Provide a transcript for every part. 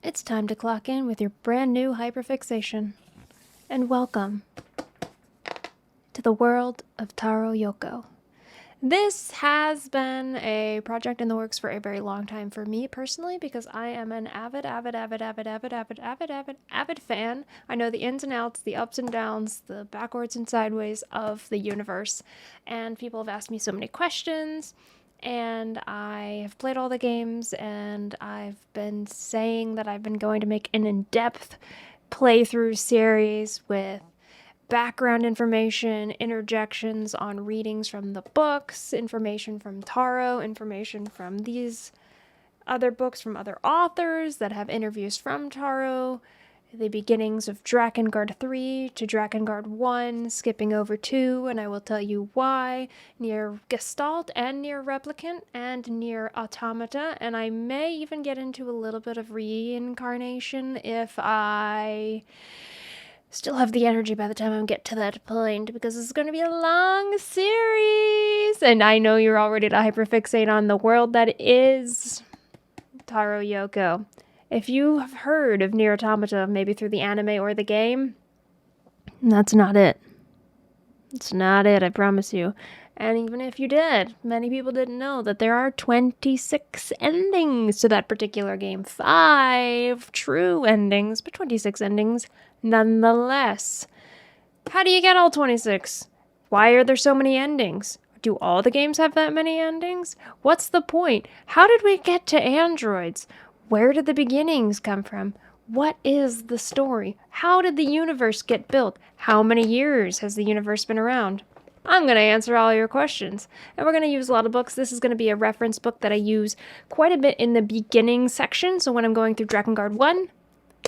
It's time to clock in with your brand new hyper-fixation. And welcome to the world of TARO YOKO. This has been a project in the works for a very long time for me personally because I am an avid fan. I know the ins and outs, the ups and downs, the backwards and sideways of the universe. And people have asked me so many questions. And I have played all the games, and I've been saying that I've been going to make an in-depth playthrough series with background information, interjections on readings from the books, information from TARO, information from these other books from other authors that have interviews from TARO, the beginnings of Drakengard 3 to Drakengard 1, skipping over 2, and I will tell you why, NieR Gestalt and NieR Replicant and NieR Automata, and I may even get into a little bit of reincarnation if I still have the energy by the time I get to that point, because it's going to be a long series, and I know you're all ready to hyperfixate on the world that is TARO YOKO. If you have heard of NieR Automata, maybe through the anime or the game, that's not it. It's not it, I promise you. And even if you did, many people didn't know that there are 26 endings to that particular game. 5 true endings, but 26 endings nonetheless. How do you get all 26? Why are there so many endings? Do all the games have that many endings? What's the point? How did we get to androids? Where did the beginnings come from? What is the story? How did the universe get built? How many years has the universe been around? I'm going to answer all your questions. And we're going to use a lot of books. This is going to be a reference book that I use quite a bit in the beginning section. So when I'm going through Drakengard 1,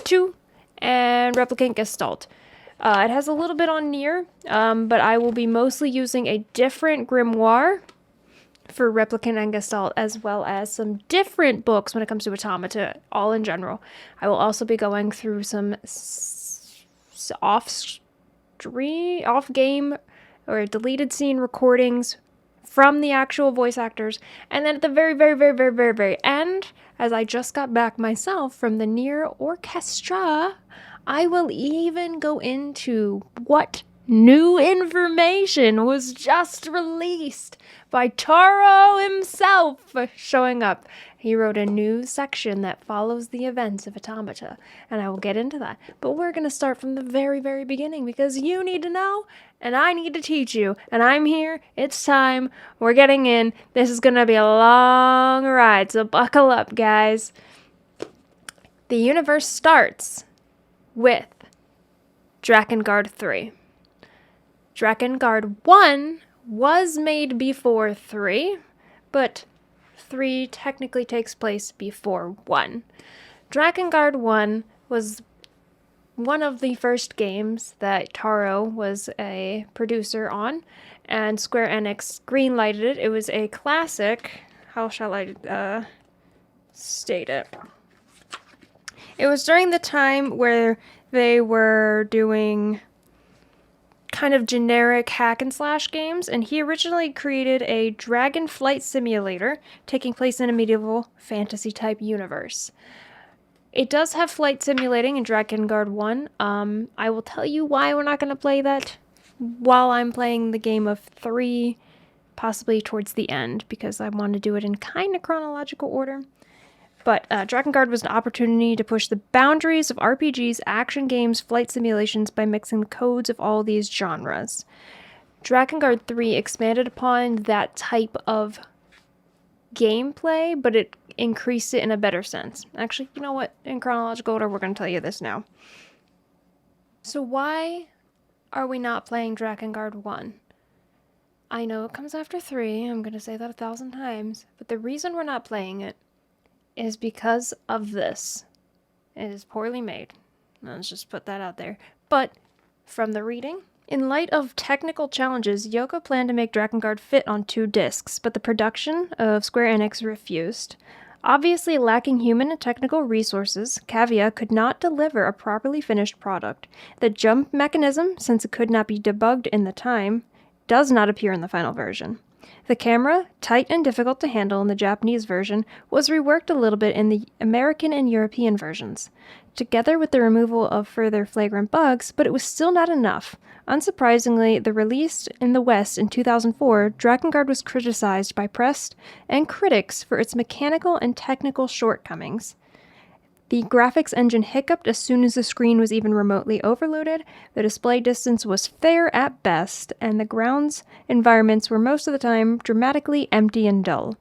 2, and Replicant Gestalt. It has a little bit on NieR, but I will be mostly using a different grimoire for Replicant and Gestalt, as well as some different books when it comes to Automata, all in general. I will also be going through some off-game or deleted scene recordings from the actual voice actors. And then at the very end, as I just got back myself from the NieR Orchestra, I will even go into what new information was just released by TARO himself showing up. He wrote a new section that follows the events of Automata, and I will get into that. But we're going to start from the very beginning because you need to know, and I need to teach you, and I'm here. It's time. We're getting in. This is going to be a long ride, so buckle up, guys. The universe starts with Drakengard 3. Drakengard 1 was made before 3, but 3 technically takes place before 1. Drakengard 1 was one of the first games that TARO was a producer on, and Square Enix greenlighted it. It was a classic. How shall I state it? It was during the time where they were doing kind of generic hack and slash games, and he originally created a dragon flight simulator taking place in a medieval fantasy type universe. It does have flight simulating in Drakengard 1. I will tell you why we're not going to play that while I'm playing the game of 3, possibly towards the end, because I want to do it in kind of chronological order. But Drakengard was an opportunity to push the boundaries of RPGs, action games, flight simulations by mixing the codes of all these genres. Drakengard 3 expanded upon that type of gameplay, but it increased it in a better sense. Actually, you know what? In chronological order, we're going to tell you this now. So why are we not playing Drakengard 1? I know it comes after 3. I'm going to say that 1,000 times. But the reason we're not playing it is because of this. It is poorly made. Let's just put that out there. But from the reading, in light of technical challenges, YOKO planned to make Drakengard fit on 2 discs, but the production of Square Enix refused. Obviously lacking human and technical resources, Cavia could not deliver a properly finished product. The jump mechanism, since it could not be debugged in the time, does not appear in the final version. The camera, tight and difficult to handle in the Japanese version, was reworked a little bit in the American and European versions, together with the removal of further flagrant bugs, but it was still not enough. Unsurprisingly, the release in the West in 2004, Drakengard was criticized by press and critics for its mechanical and technical shortcomings. The graphics engine hiccuped as soon as the screen was even remotely overloaded, the display distance was fair at best, and the grounds environments were most of the time dramatically empty and dull.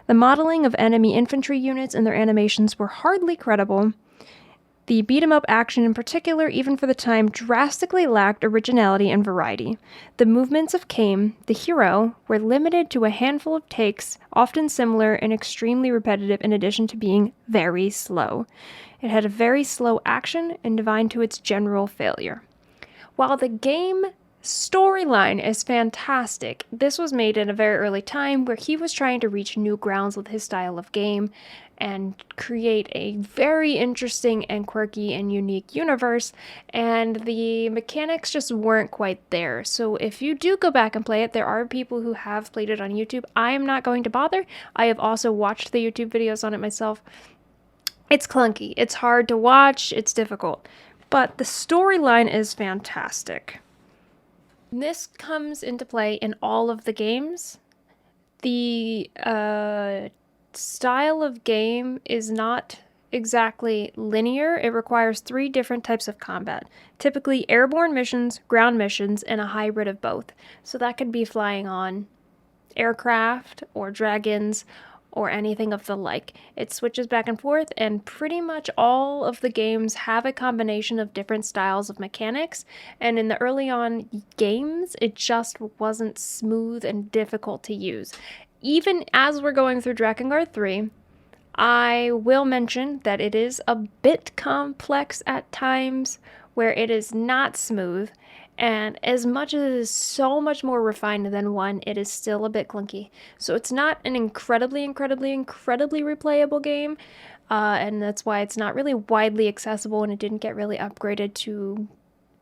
The modeling of enemy infantry units and their animations were hardly credible. The beat-em-up action in particular, even for the time, drastically lacked originality and variety. The movements of Kame, the hero, were limited to a handful of takes, often similar and extremely repetitive in addition to being very slow. It had a very slow action and divine to its general failure. While the game storyline is fantastic, this was made in a very early time where he was trying to reach new grounds with his style of game and create a very interesting and quirky and unique universe, and the mechanics just weren't quite there. So if you do go back and play it, there are people who have played it on YouTube. I am not going to bother. I have also watched the YouTube videos on it myself. It's clunky, it's hard to watch, it's difficult, but the storyline is fantastic. This comes into play in all of the games. The style of game is not exactly linear. It requires 3 different types of combat, typically airborne missions, ground missions, and a hybrid of both. So that could be flying on aircraft or dragons or anything of the like. It switches back and forth, and pretty much all of the games have a combination of different styles of mechanics, and in the early on games, it just wasn't smooth and difficult to use. Even as we're going through Drakengard 3, I will mention that it is a bit complex at times where it is not smooth, and as much as it is so much more refined than 1, it is still a bit clunky. So it's not an incredibly replayable game, and that's why it's not really widely accessible, and it didn't get really upgraded to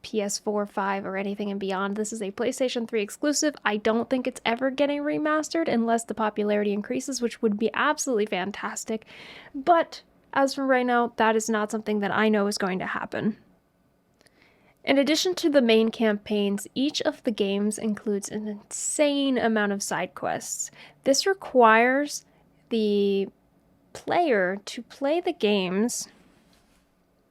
PS4, 5, or anything and beyond. This is a PlayStation 3 exclusive. I don't think it's ever getting remastered unless the popularity increases, which would be absolutely fantastic. But as for right now, that is not something that I know is going to happen. In addition to the main campaigns, each of the games includes an insane amount of side quests. This requires the player to play the games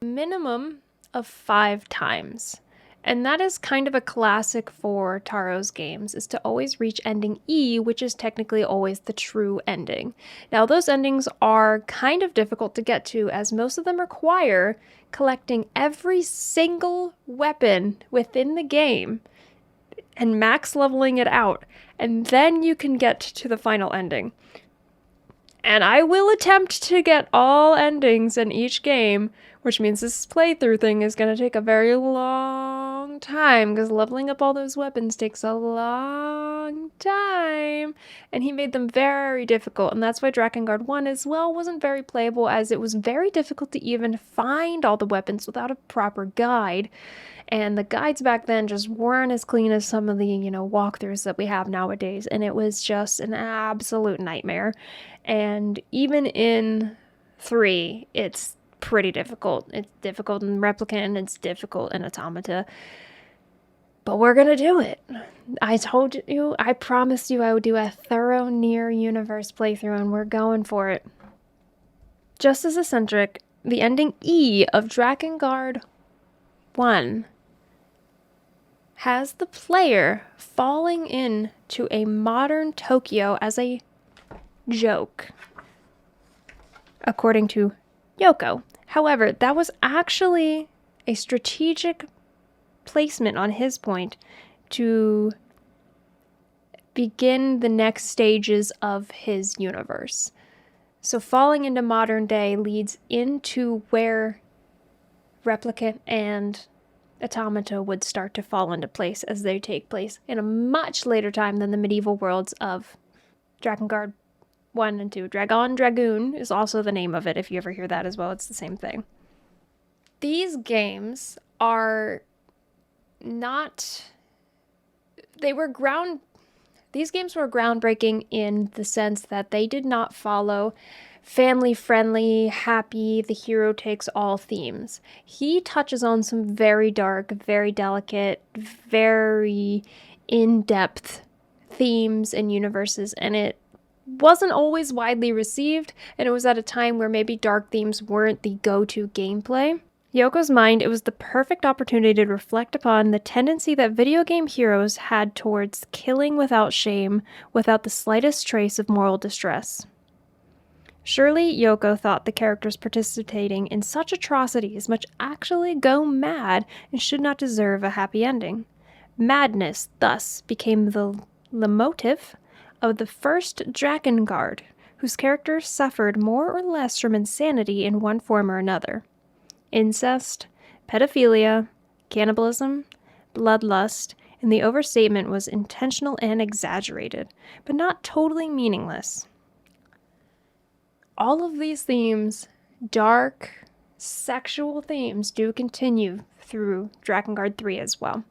a minimum of 5 times. And that is kind of a classic for TARO's games, is to always reach ending E, which is technically always the true ending. Now, those endings are kind of difficult to get to, as most of them require collecting every single weapon within the game and max leveling it out, and then you can get to the final ending. And I will attempt to get all endings in each game, which means this playthrough thing is going to take a very long time, because leveling up all those weapons takes a long time, and he made them very difficult, and that's why Drakengard 1 as well wasn't very playable, as it was very difficult to even find all the weapons without a proper guide, and the guides back then just weren't as clean as some of the, walkthroughs that we have nowadays, and it was just an absolute nightmare. And even in 3, it's pretty difficult. It's difficult in Replicant, it's difficult in Automata. But we're gonna do it. I told you, I promised you I would do a thorough NieR universe playthrough, and we're going for it. Just as eccentric, the ending E of Drakengard 1 has the player falling into a modern Tokyo as a joke, according to YOKO. However, that was actually a strategic placement on his point to begin the next stages of his universe. So falling into modern day leads into where Replicant and Automata would start to fall into place, as they take place in a much later time than the medieval worlds of Drakengard 1 and 2. Dragoon is also the name of it, if you ever hear that as well. It's the same thing. These games are not... They These games were groundbreaking in the sense that they did not follow family-friendly, happy, the hero takes all themes. He touches on some very dark, very delicate, very in-depth themes and universes, and it wasn't always widely received, and it was at a time where maybe dark themes weren't the go-to gameplay. Yoko's mind, it was the perfect opportunity to reflect upon the tendency that video game heroes had towards killing without shame, without the slightest trace of moral distress. Surely Yoko thought the characters participating in such atrocities must actually go mad and should not deserve a happy ending. Madness, thus, became the motive of the first Drakengard, whose characters suffered more or less from insanity in one form or another. Incest, pedophilia, cannibalism, bloodlust, and the overstatement was intentional and exaggerated, but not totally meaningless. All of these themes, dark, sexual themes, do continue through Drakengard 3 as well.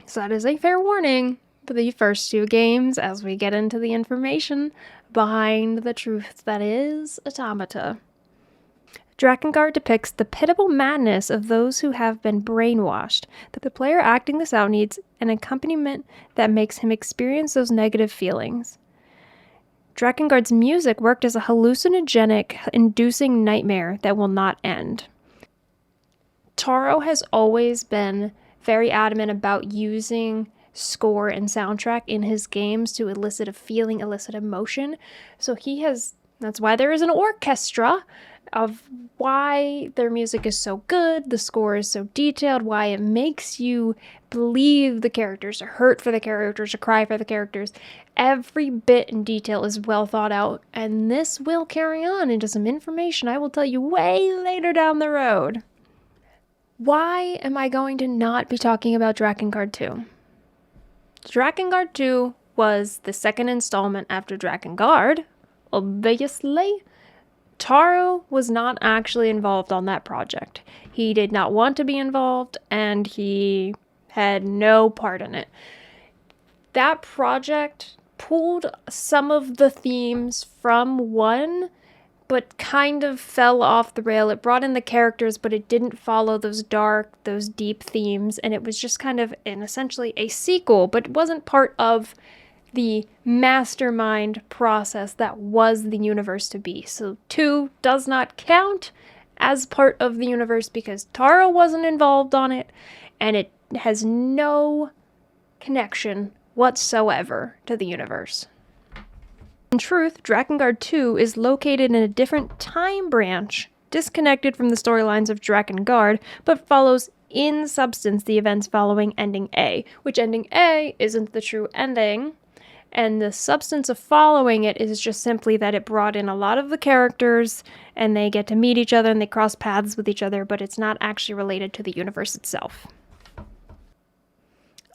So that is a fair warning for the first two games as we get into the information behind the truth that is Automata. Drakengard depicts the pitiable madness of those who have been brainwashed, that the player acting this out needs an accompaniment that makes him experience those negative feelings. Drakengard's music worked as a hallucinogenic, inducing nightmare that will not end. TARO has always been very adamant about using score and soundtrack in his games to elicit a feeling, elicit emotion. So that's why there is an orchestra of why their music is so good, the score is so detailed, why it makes you believe the characters, or hurt for the characters, or cry for the characters. Every bit and detail is well thought out, and this will carry on into some information I will tell you way later down the road. Why am I going to not be talking about Drakengard 2? Drakengard 2 was the second installment after Drakengard, obviously. TARO was not actually involved on that project. He did not want to be involved, and he had no part in it. That project pulled some of the themes from one, but kind of fell off the rail. It brought in the characters, but it didn't follow those dark, those deep themes, and it was just kind of essentially a sequel, but it wasn't part of the mastermind process that was the universe to be. So 2 does not count as part of the universe because TARO wasn't involved on it, and it has no connection whatsoever to the universe. In truth, Drakengard 2 is located in a different time branch, disconnected from the storylines of Drakengard, but follows in substance the events following Ending A, which Ending A isn't the true ending. And the substance of following it is just simply that it brought in a lot of the characters and they get to meet each other and they cross paths with each other, but it's not actually related to the universe itself.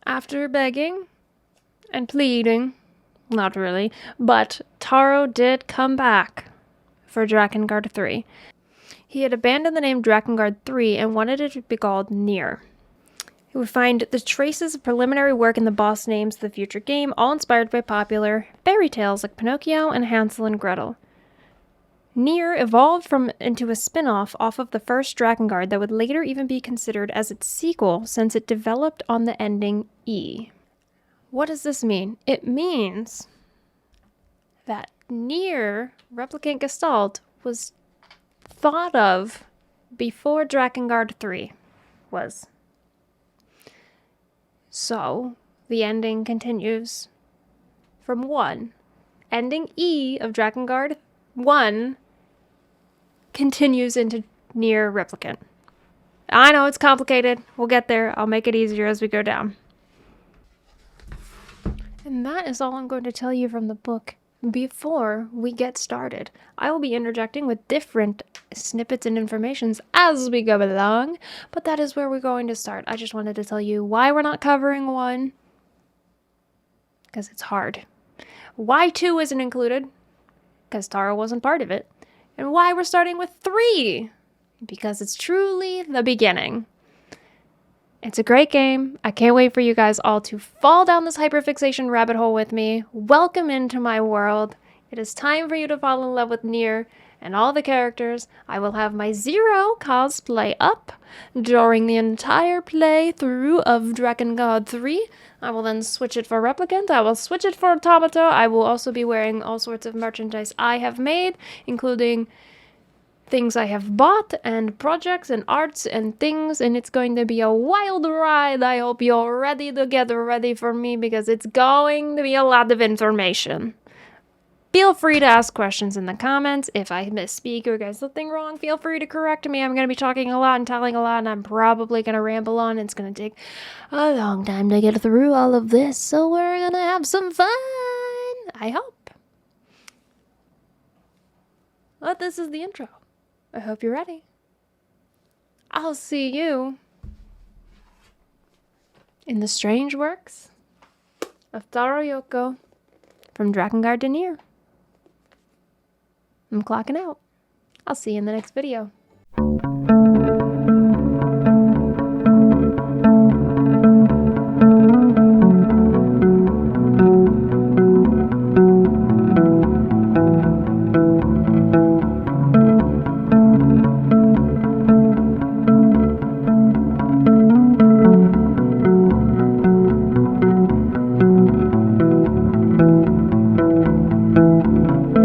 After begging and pleading, not really, but TARO did come back for Drakengard 3. He had abandoned the name Drakengard 3 and wanted it to be called NieR. You would find the traces of preliminary work in the boss names of the future game, all inspired by popular fairy tales like Pinocchio and Hansel and Gretel. NieR evolved into a spin-off off of the first Drakengard that would later even be considered as its sequel since it developed on the ending E. What does this mean? It means that NieR Replicant Gestalt was thought of before Drakengard 3 was. So, the ending continues from 1. Ending E of Drakengard 1 continues into NieR Replicant. I know it's complicated. We'll get there. I'll make it easier as we go down. And that is all I'm going to tell you from the book before we get started. I will be interjecting with different snippets and informations as we go along, but that is where we're going to start. I just wanted to tell you why we're not covering 1, because it's hard. Why 2 isn't included, because TARO wasn't part of it. And why we're starting with 3, because it's truly the beginning. It's a great game. I can't wait for you guys all to fall down this hyperfixation rabbit hole with me. Welcome into my world. It is time for you to fall in love with NieR and all the characters. I will have my 0 cosplay up during the entire playthrough of Drakengard 3. I will then switch it for Replicant. I will switch it for Automata. I will also be wearing all sorts of merchandise I have made, including things I have bought and projects and arts and things, and it's going to be a wild ride. I hope you're ready to get ready for me because it's going to be a lot of information. Feel free to ask questions in the comments. If I misspeak or get something wrong, feel free to correct me. I'm going to be talking a lot and telling a lot, and I'm probably going to ramble on. It's going to take a long time to get through all of this, so we're going to have some fun. I hope. But this is the intro. I hope you're ready. I'll see you in the strange works of TARO YOKO from Drakengard to NieR. I'm clocking out. I'll see you in the next video.